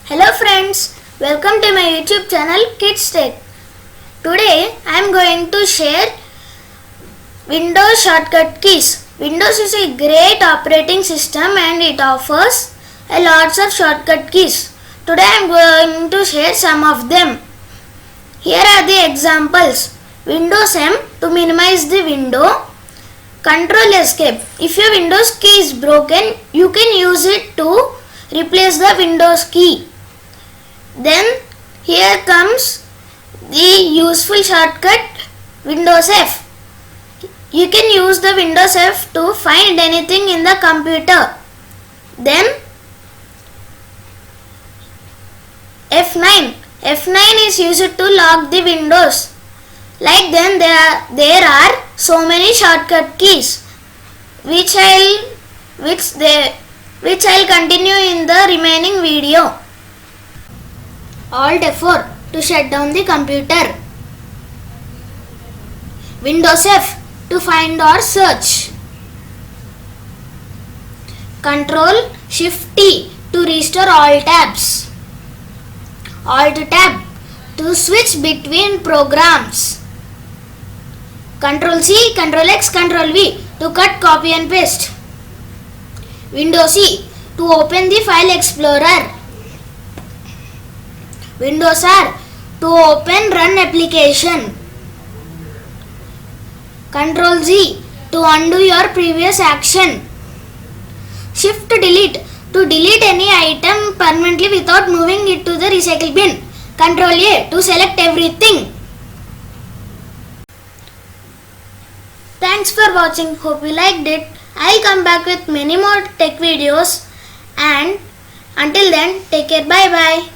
Hello friends, welcome to my YouTube channel kidzzz. Today I am going to share Windows shortcut keys. Windows is a great operating system and it offers a lots of shortcut keys. Today I am going to share some of them. Here are the examples. Windows M to minimize the window. Control Escape. If your Windows key is broken, you can use it to replace the Windows key. Then here comes the useful shortcut Windows F. You can use the Windows F to find anything in the computer. Then F9. F9 is used to lock the windows. Like then there are so many shortcut keys which I'll continue in the remaining video. Alt F4 to shut down the computer. Windows F to find or search. Control Shift T to restore all tabs. Alt Tab to switch between programs. Control C, Control X, Control V to cut, copy and paste. Windows C to open the file explorer. Windows R to open run application. Control Z to undo your previous action. Shift Delete to delete any item permanently without moving it to the recycle bin. Control A to select everything. Thanks for watching. Hope you liked it. I'll come back with many more tech videos, and until then, take care. Bye bye.